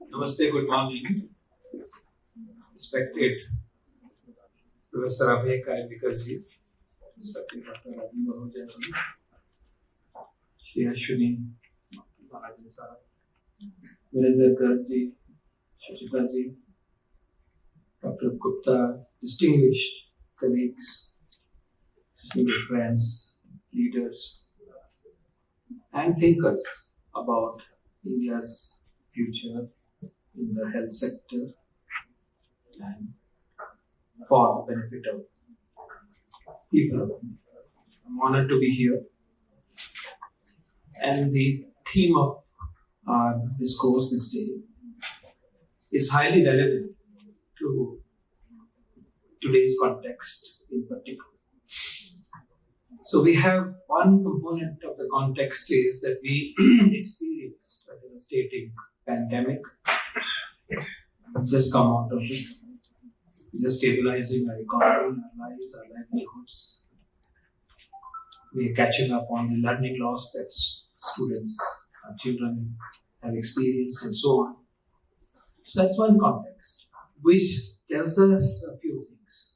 Namaste, good morning. Respected Professor Abhay Karvikarji, respected Dr. Ravi Mahojaji, Shri Ashwini Mahajan Sahab, Virendra Gargji, Shashita Ji, Dr. Gupta, distinguished colleagues, distinguished friends, leaders, and thinkers about India's future in the health sector and for the benefit of people. I'm honored to be here. And the theme of our discourse this day is highly relevant to today's context in particular. So we have one component of the context is that we experienced a devastating pandemic, just come out of it, just stabilizing our economy, our lives, our livelihoods. We are catching up on the learning loss that students, our children have experienced and so on. So that's one context, which tells us a few things.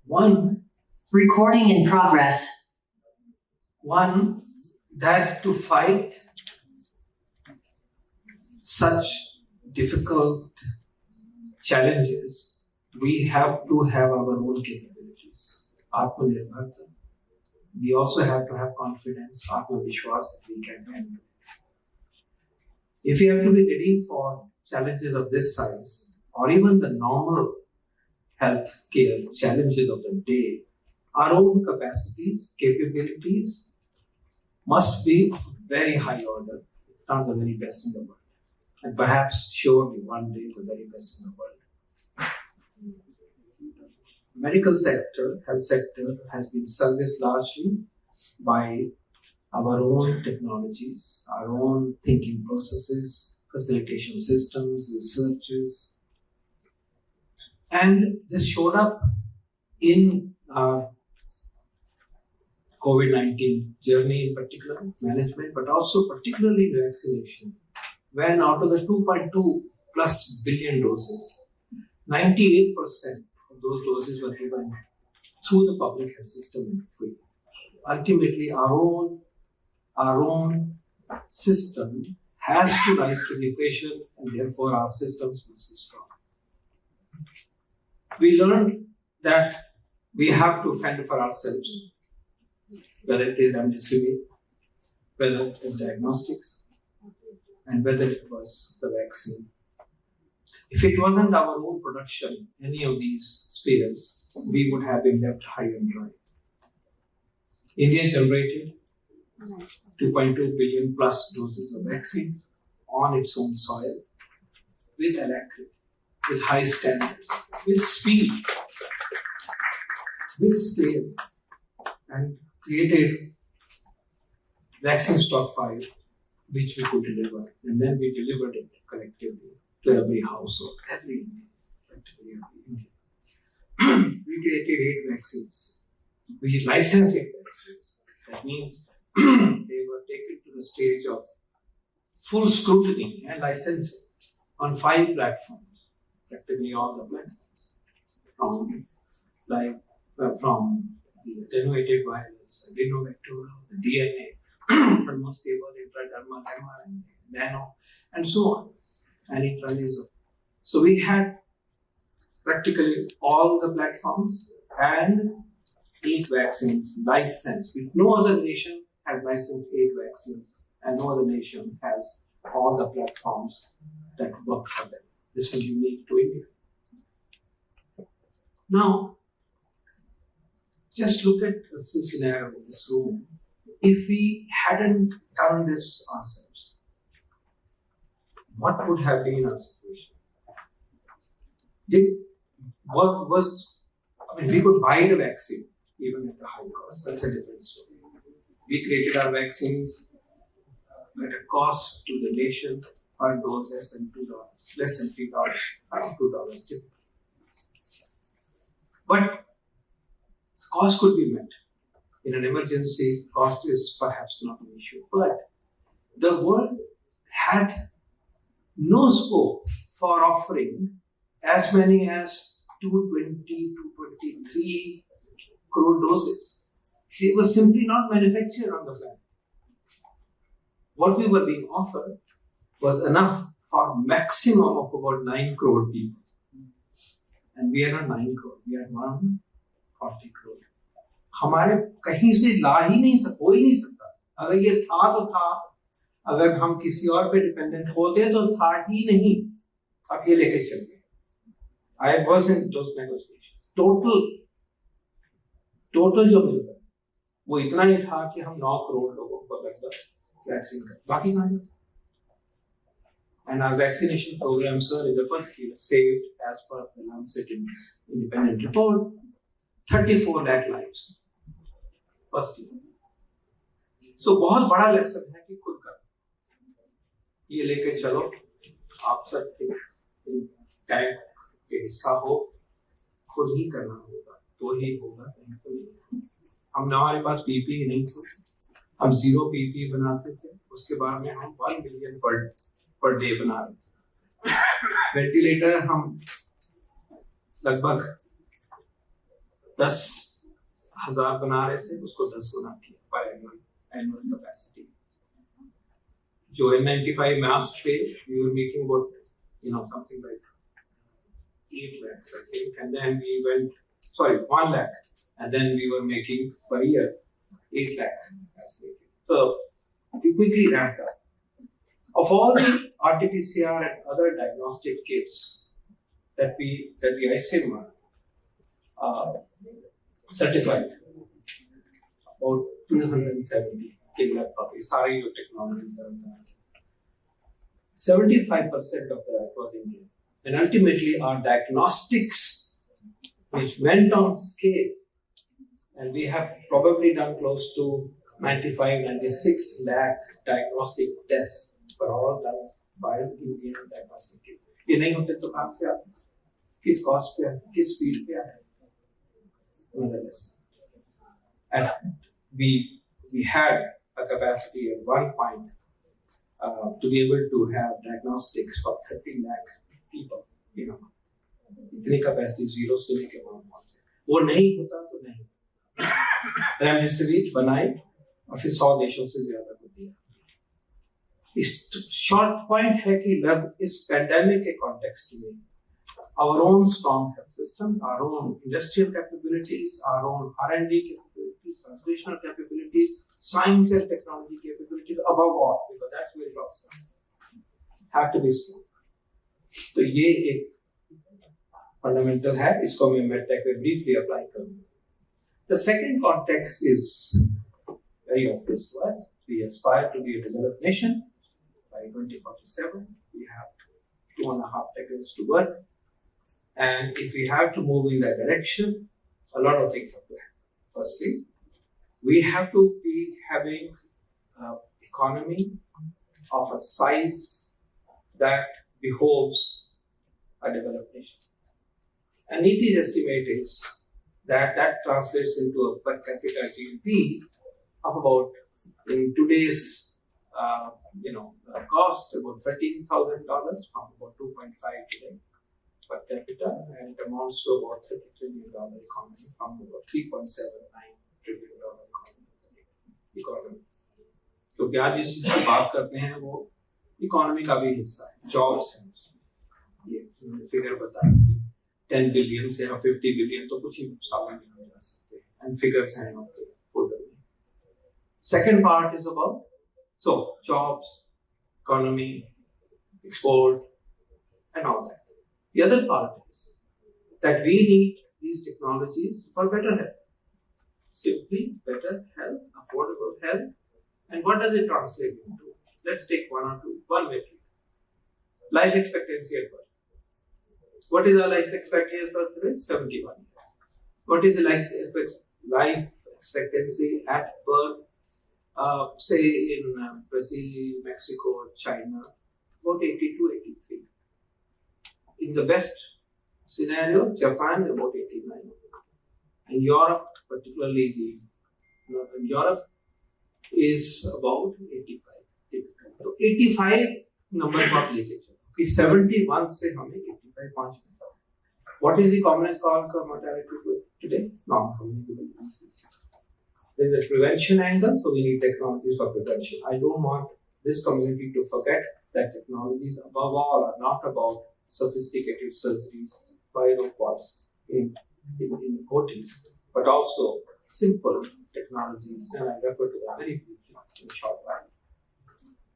One, Recording in progress. That to fight such difficult challenges, we have to have our own capabilities. Atmanirbharta. We also have to have confidence, Atmavishwas, that we can handle. If we have to be ready for challenges of this size, or even the normal health care challenges of the day, our own capacities, capabilities must be of very high order, if not the very best in the world. And perhaps, surely, one day the very best in the world. Medical sector, health sector has been serviced largely by our own technologies, our own thinking processes, facilitation systems, researches. And this showed up in our COVID-19 journey in particular, management, but also particularly vaccination. When out of the 2.2 plus billion doses, 98% of those doses were given through the public health system and free. Ultimately, our own system has to rise to the occasion, and therefore our systems must be strong. We learned that we have to fend for ourselves, whether it is remdesivir, whether it is diagnostics, and whether it was the vaccine. If it wasn't our own production, any of these spheres, we would have been left high and dry. India generated 2.2 billion plus doses of vaccine on its own soil, with alacrity, with high standards, with speed, with scale, and created vaccine stockpile which we could deliver. And then we delivered it collectively to every household, every Indian. We created 8 vaccines. We licensed 8 vaccines. That means they were taken to the stage of full scrutiny and licensing on 5 platforms, effectively all the platforms, from the attenuated virus, adenovector, the DNA, thermostable, intradermal, mRNA, nano, and so on, and intranasal. So we had practically all the platforms and 8 vaccines licensed. No other nation has licensed 8 vaccines, and no other nation has all the platforms that work for them. This is unique to India. Now, just look at the scenario of this room. If we hadn't done this ourselves, what would have been our situation? We could buy a vaccine even at a high cost. That's a different story. We created our vaccines at a cost to the nation per dose less than $2, less than $3, around $2 typically. But cost could be met. In an emergency, cost is perhaps not an issue. But the world had no scope for offering as many as 220 to 23 crore doses. It was simply not manufactured on the planet. What we were being offered was enough for maximum of about 9 crore people. And we are not 9 crore, we are 140 crore. हमारे कहीं से ला ही नहीं हो ही नहीं सकता. अगर ये था तो था, अगर हम किसी और पे डिपेंडेंट होते तो था ही नहीं. अब ये लेके चल गए. I was in those negotiations. Total जो मिलता है वो इतना ही था कि हम 9 करोड़ लोगों को लगभग वैक्सीन कर. बाकी कहाँ जाता? And our vaccination program, sir, in the first year saved, as per the Lancet independent report, 34 lakh lives. First year. So बहुत बड़ा लेसन है कि खुद कर. ये लेके चलो, आप सब टैग के हिस्सा हो, खुद ही करना होगा, तो ही होगा. हमने हमारे पास पीपी नहीं था, हम 0 पीपी बनाते थे. उसके बाद में हम 1 मिलियन पर डे बना रहे थे. वेंटिलेटर हम लगभग 10,000 बना रहे थे, उसको 10 गुना किया बाय एनुअल कैपेसिटी. जो N95 masks थे, we were making about something like 8 lakhs, I think, and then we went 1 lakh, and then we were making per year 8 lakh. So we quickly ramped up. Of all the RT-PCR and other diagnostic kits that the ICMR certified, about 270 copies, सारी जो technology 75% of that was Indian. And ultimately our diagnostics, which went on scale, and we have probably done close to 96 lakh diagnostic tests for all done by Indian diagnostic kits. ये नहीं होते तो कहाँ से आते? किस cost पे आते? किस speed पे आते? Nonetheless, and we had a capacity at one point to be able to have diagnostics for 30 lakh people. इतनी capacity 0 से लेके 1 point. वो नहीं होता तो नहीं. रेमडेसिविर बनाए और फिर 100 देशों से ज्यादा को दिया. इस शॉर्ट पॉइंट है कि इस पैंडेमिक के कॉन्टेक्स्ट में our own strong health system, our own industrial capabilities, our own R&D capabilities, translational capabilities, science and technology capabilities, above all, because that's where it all starts, have to be strong. तो ये एक fundamental है, इसको मैं medtech में briefly apply करूँगा. The second context is very obvious to us. We aspire to be a developed nation by 2047. We have 2.5 decades to work. And if we have to move in that direction, a lot of things are planned. Firstly, we have to be having an economy of a size that behoves a developed nation. And NITI's estimate is that translates into a per capita GDP of about, in today's cost, about $13,000 from about 2.5 today per capita, and it amounts to about $30 trillion economy from about 3.79 trillion economy. क्योंकि आज जिस चीज की बात करते हैं वो economy का भी हिस्सा है, जॉब्स हैं उसमें. ये फिगर बताया 10 बिलियन से 50 बिलियन तो कुछ ही सालों में हो जा सकते हैं, एंड फिगर्स हैं आपके फोल्डर में. Second part is about jobs, economy, export and all that. The other part is that we need these technologies for better health. Simply better health, affordable health. And what does it translate into? Let's take one metric. Life expectancy at birth. What is our life expectancy at birth rate? 71 years. What is the life expectancy at birth, say in Brazil, Mexico, China? About 82, 83. In the best scenario, Japan is about 89. And Europe, particularly Northern Europe, is about 85. So 85 number को आप लेके चलो. कि 71 से हमें 85 पहुंच गए। What is the commonest cause of mortality today? Non-communicable diseases. There is a prevention angle, so we need technologies for prevention. I don't want this community to forget that technologies above all are not about sophisticated surgeries, bioquads in coatings, but also simple technologies, and I refer to them very briefly in a short while.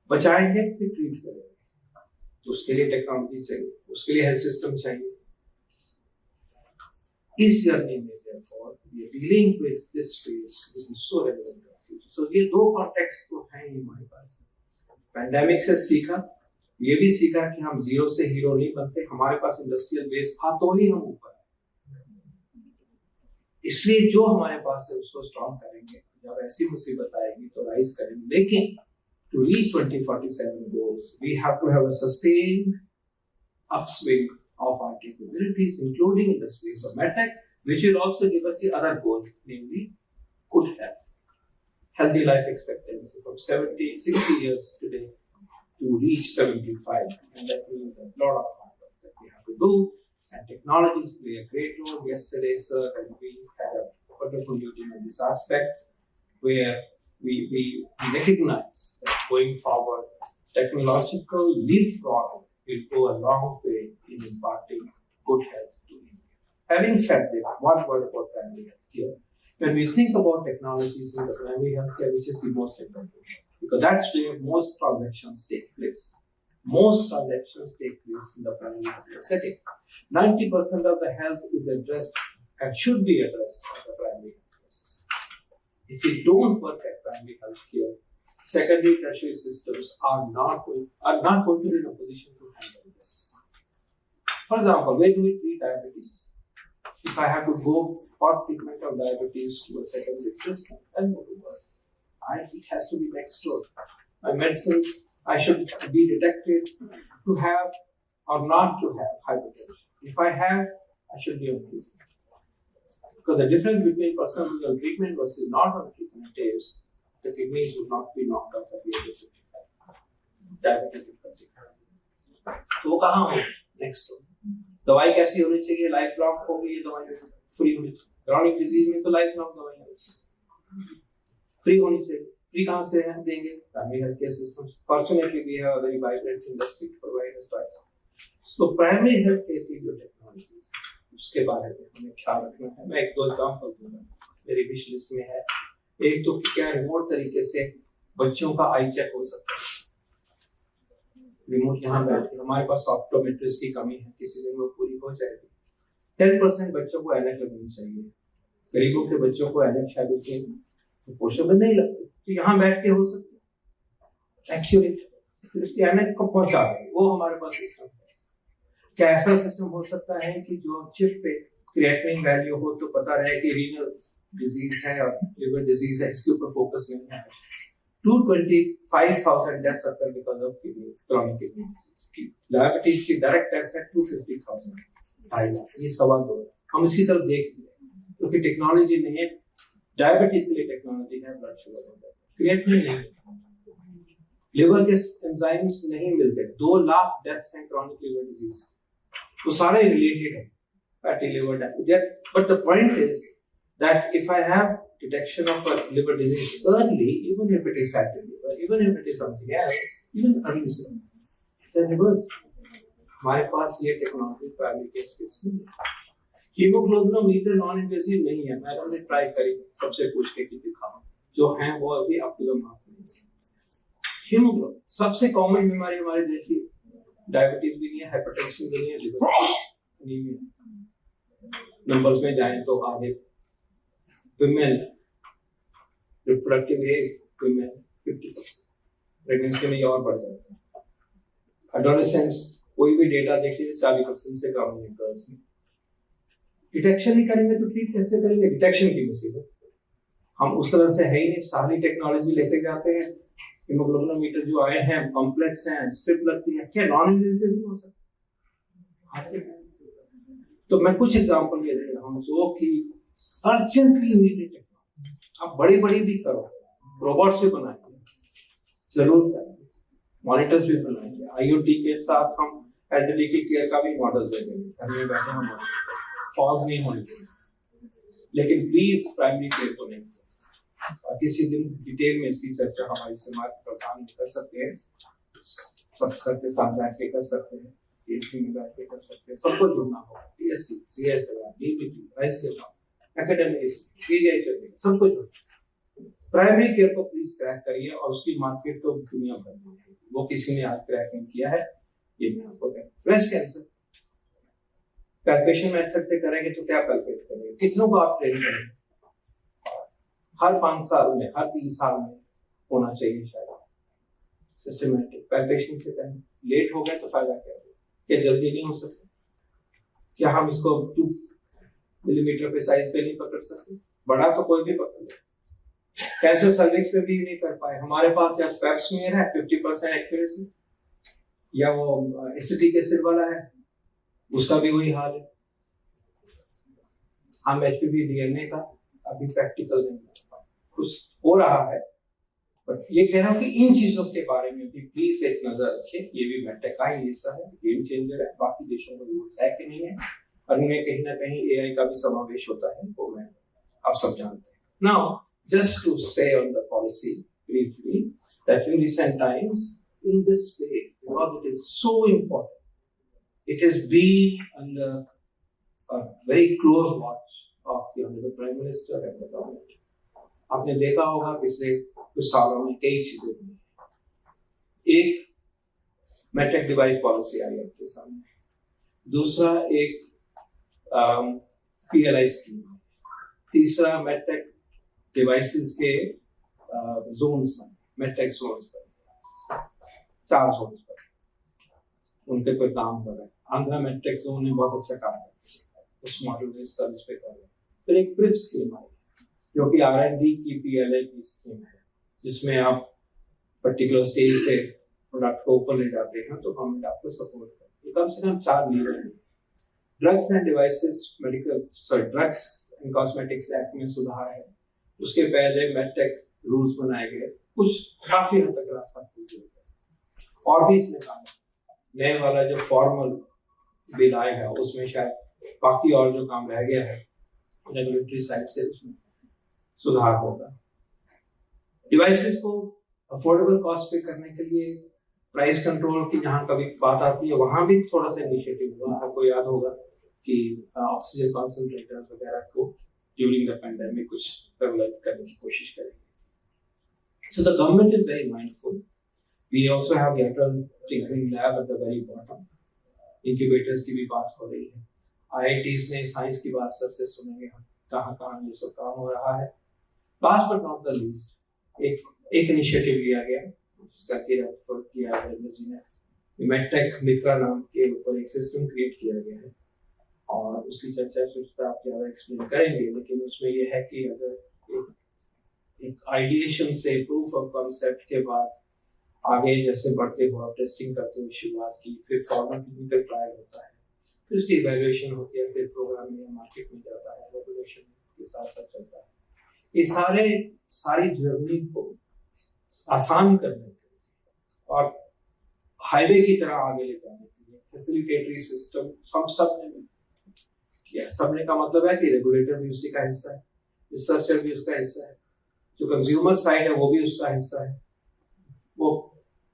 बचाएंगे फिर treat करेंगे, तो उसके लिए technology चाहिए, उसके लिए health system चाहिए। इस जर्नी में therefore we are dealing with this space which is so relevant to our future. So ये दो कॉन्टेक्स्ट तो हैं ही हमारे पास। पैंडेमिक से सीखा, ये भी सीखा कि हम जीरो से हीरो नहीं बनते, हमारे पास इंडस्ट्रियल बेस था तो ही हम ऊपर। इसलिए जो हमारे पास है उसको स्ट्रॉन्ग करेंगे, जब ऐसी मुसीबत आएगी तो राइज करेंगे। लेकिन to reach 2047 goals, we have to have a sustained upswing of our capabilities, including in the space of medtech, which will also give us the other goal, namely good health. Healthy life expectancy from 60 years today to reach 75. And that means a lot of hard work that we have to do. And technologies play a great role. Yesterday, sir, and we had a wonderful meeting on this aspect where we recognize that going forward, technological leapfrog will go a long way in imparting good health to India. Having said this, one word about primary health care. When we think about technologies in the primary health care, which is the most important, because that's where most transactions take place. Most transactions take place in the primary health care setting. 90% of the health is addressed and should be addressed at the primary health care system. If we don't work at primary health care, secondary tertiary systems are not going to be in a position to handle this. For example, where do we treat diabetes? If I have to go for treatment of diabetes to a secondary system, then what will work? It has to be next door. My medicines, I should be detected to have or not to have hypertension. If I have, I should be on treatment. Because the difference between person who is on treatment versus not on treatment is the kidneys would not be knocked off at the age of 55. Diabetes is तो कहाँ हो next? दवाई कैसी होनी चाहिए? Life long होगी ये दवाई, फ्री होनी चाहिए। क्रॉनिक डिजीज में तो लाइफ लॉन्ग दवाई फ्री होनी चाहिए। फ्री कहाँ से देंगे? Primary health care system. Fortunately we have a very vibrant industry to provide us choice. So primary health care की जो टेक्नोलॉजी उसके बारे में हमें ख्याल रखना है। मैं एक दो एग्जांपल दूंगा, मेरी विश लिस्ट में है। एक तो क्या रिमोट तरीके से बच्चों का आई चेक हो सकता है। रिमोट यहाँ बैठ के, हमारे पास ऑप्टोमेट्रिस्ट की कमी है, किसी दिन वो पूरी हो जाएगी। 10% बच्चों को ऐनक लगनी चाहिए। गरीबों के बच्चों को ऐनक शायद के पोषण में नहीं लगती, तो यहाँ बैठ के हो सकती है एक्यूरेट ऐनक को पहुंचा देंगे, वो हमारे पास सिस्टम है। क्या ऐसा सिस्टम हो सकता है कि जो चिप पे क्रिएटिनिन वैल्यू हो तो पता रहे कि रीनल डिजीज है और लिवर डिजीज है, इसके ऊपर फोकस नहीं है। 225,000 deaths occur because of chronic kidney disease. Diabetes की डायरेक्ट डेथ्स है 250,000। ये सवाल दो, हम इसकी तरफ देख रहे हैं क्योंकि टेक्नोलॉजी नहीं है। डायबिटीज के लिए टेक्नोलॉजी है, ब्लड शुगर क्रिएटिनिन नहीं, लिवर के एंजाइम्स नहीं मिलते। 2 लाख डेथ्स हैं क्रॉनिक लिवर डिजीज, तो सारे रिलेटेड है, fatty liver diabetes. But the point is that if I have detection of a liver disease early, even if it is fatty liver, even if it is something else, even early symptoms, then reverse. हमारे पास ये technology primary case kits नहीं है। Haemoglobinometer non invasive नहीं है, मैंने try करी सबसे पूछ के कि दिखाओ, जो हैं वो अभी अप टू द मार्क नहीं है। हीमोग्लोबिन सबसे कॉमन बीमारी हमारे देश की डायबिटीज भी नहीं है, हाइपरटेंशन भी नहीं है, लिवर एनीमिया। नंबर्स में जाएं तो आगे women reproductive age women 50%, pregnancy में और बढ़ जाता है। एडोलेसेंट्स कोई भी डेटा देखिए 40% से कम है गर्ल्स में। डिटेक्शन नहीं करेंगे तो ट्रीट कैसे करेंगे? डिटेक्शन की मुसीबत हम उस तरह से है ही नहीं। सारी टेक्नोलॉजी लेके जाते हैं, हीमोग्लोबिनोमीटर जो आए हैं कॉम्प्लेक्स हैं, स्ट्रिप लगती है, क्या नॉन इन्वेसिव नहीं हो सकता? तो मैं कुछ एग्जांपल ये दे रहा हूँ जो कि अर्जेंटली नीडेड टेक्नोलॉजी। आप बड़ी भी करो, रोबोट्स भी बनाएंगे, जरूर करेंगे, मॉनिटर्स भी बनाएंगे। IoT के साथ हम एल्डरली की केयर का भी मॉडल दे देंगे, घर में बैठे हम फॉल्स नहीं होने देंगे, लेकिन प्लीज प्राइमरी केयर को नहीं। और किसी दिन डिटेल में इसकी चर्चा हमारे समाज के प्रधान कर सकते हैं, सब सबके साथ बैठ के कर सकते हैं, पीएचडी में बैठ के कर सकते हैं, सबको जुड़ना होगा, PSC, CSR, DBT, ICMR, academic, PGI चलेगा, सबको जुड़ना। प्राइमरी केयर को प्लीज क्रैक करिए, और उसकी मार्केट तो दुनिया भर में है, वो किसी ने आज क्रैक नहीं किया है, ये मैं आपको कहूँ। ब्रेस्ट कैंसर पैल्पेशन मेथड से करेंगे तो क्या पैल्पेट करेंगे, कितनों को आप ट्रेन करेंगे, हर 5 साल में, हर 3 साल में होना चाहिए शायद सिस्टमैटिक पैल्पेशन से करें। लेट हो गए तो फायदा क्या होगा, क्या जल्दी नहीं हो सकता, क्या हम इसको 2 मिलीमीटर पे साइज पे नहीं पकड़ सकते, बड़ा तो कोई भी पकड़ ले। कैंसर सर्विक्स पे भी नहीं कर पाए, हमारे पास या पेप स्मीयर है 50% एक्यूरेसी, या वो एसिटिक एसिड वाला है, उसका भी वही हाल है। हम एचपीवी डीएनए का अभी प्रैक्टिकल नहीं कुछ हो रहा है, बट ये कह रहा हूँ कि इन चीजों के बारे में भी प्लीज एक नजर रखें। ये भी मेडटेक का ही हिस्सा है, गेम चेंजर है, बाकी देशों में यूज है कि नहीं है, और इनमें कहीं ना कहीं एआई का भी समावेश होता है, वो मैं आप सब जानते हैं। Now just to say on the policy briefly, that in recent times in this space, because it is so important, it has been under a very close watch of the Honorable Prime Minister and the government. आपने देखा होगा पिछले कुछ सालों में कई चीजें हुई। एक मेडटेक डिवाइस पॉलिसी आई आपके सामने, दूसरा एक पीएलआई स्कीम, तीसरा मेडटेक डिवाइसेस के जोन्स में, मेडटेक जोन्स पर, 4 जोन्स पर उनके पर काम हो रहा है। आंध्रा मेडटेक जोन ने बहुत अच्छा काम किया, उस मॉडल के स्तर पे कर रहे हैं। फिर एक प्रिप स्कीम आई जो कि आरएनडी की पीएलआई की स्कीम है, जिसमें आप पर्टिकुलर स्टेज से प्रोडक्ट को ऊपर ले जाते हैं तो गवर्नमेंट आपको सपोर्ट करती है। कम से कम 4 लीवर हैं। Drugs end devices drugs and cosmetics act में सुधार है, उसके पहले मेडटेक रूल्स बनाए गए, कुछ काफी हद तक रास्ता खुल गया और भी इसमें काम है। नए वाला जो फॉर्मल बिल आया है उसमें शायद बाकी और जो काम रह गया है रेगुलेटरी साइड से उसमें सुधार होगा। डिवाइसेस को अफोर्डेबल कॉस्ट पे करने के लिए प्राइस कंट्रोल की जहाँ कभी बात आती है वहां भी थोड़ा सा इनिशिएटिव हुआ। आपको याद होगा कि ऑक्सीजन कॉन्सेंट्रेटर्स वगैरह को ड्यूरिंग द पेंडेमिक कुछ डेवलप करने की कोशिश करेंगे। So the government is very mindful. We also have lateral tinkering lab at the very bottom. Incubators की भी बात हो रही है। आईआईटीज ने साइंस की बात सबसे सुनेंगे हम, कहाँ कहाँ ये सब काम हो रहा है। Last but not the least एक इनिशिएटिव लिया गया जिसका रेफर किया हरेंद्र जी ने। मेडटेक मित्रा नाम के ऊपर एक सिस्टम क्रिएट किया गया है और उसकी चर्चा सोचता आप ज्यादा एक्सप्लेन करेंगे, लेकिन उसमें यह है कि अगर एक आइडिएशन से प्रूफ ऑफ कॉन्सेप्ट के बाद आगे जैसे बढ़ते हुए टेस्टिंग करते हुए शुरुआत की, फिर फॉर्मल क्लिनिकल ट्रायल होता है, फिर उसकी इवैल्यूएशन होती है, फिर प्रोग्राम में मार्केट में जाता है, रेगुलेशन के साथ साथ चलता है। ये सारी जर्नी को आसान करने के लिए और हाईवे की तरह आगे ले जाने के लिए फैसिलिटेटरी सिस्टम सबने किया। सबने का मतलब है कि रेगुलेटर भी उसी का हिस्सा है, रिसर्चर भी उसका हिस्सा है, जो कंज्यूमर साइड है वो भी उसका हिस्सा है। वो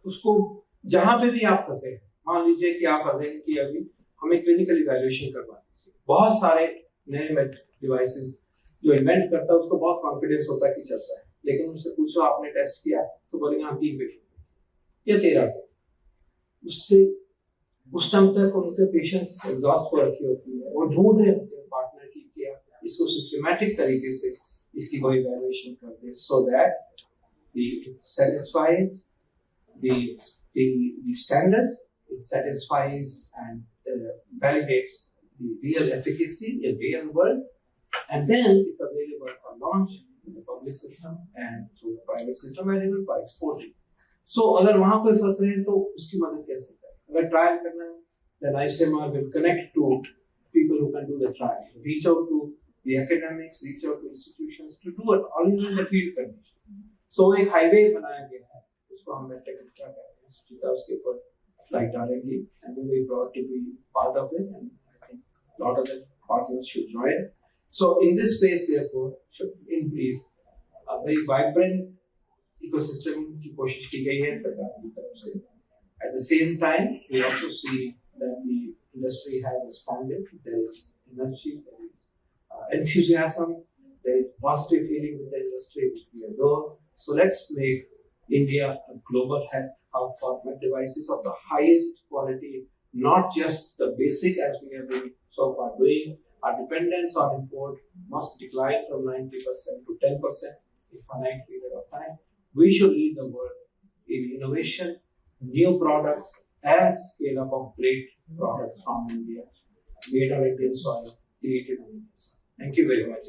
उसको जहां पे भी आप फंसे, मान लीजिए कि आप फंसे कि अभी हमें क्लिनिकल इवैल्यूएशन करवा दीजिए। बहुत सारे नए डिवाइसेस जो इन्वेंट करता है उसको बहुत कॉन्फिडेंस होता है कि चलता है, लेकिन उनसे पूछो आपने टेस्ट किया तो बोलेंगे हाँ 3 पेशेंट या 13 पे। उससे उस टाइम तक उनके पेशेंट्स एग्जॉस्ट हो रखी होती है, वो ढूंढ रहे होते हैं पार्टनर की क्या इसको सिस्टमैटिक तरीके से इसकी कोई इवैल्यूएशन कर दे, so that it satisfies the standards, it satisfies and validates the real efficacy in real world, and then it's available for launch in the public system and through the private system available for exporting. So अगर वहाँ कोई फंस रहे हैं तो उसकी मदद कैसे करें? अगर ट्रायल करना है, then ICMR will connect to people who can do the trial, reach out to the academics, reach out to institutions to do it all in the field condition. So एक हाईवे बनाया गया है, उसको हम medtech कहते हैं, सुचिता उसके ऊपर like directly. I'm very proud to be part of it, and I think a lot of the partners should join. So in this space, therefore, should in brief, a very vibrant ecosystem की कोशिश की गई है सरकार की तरफ से. At the same time, we also see that the industry has responded. There is energy, there is enthusiasm, there is positive feeling with the industry, which we adore. So let's make India a global hub for med devices of the highest quality, not just the basic as we have been so far doing. Our dependence on import must decline from 90% to 10% in a finite period of time. We should lead the world in innovation, new products, and scale up of great products from India, made on Indian soil, created on Indian soil. Thank you very much.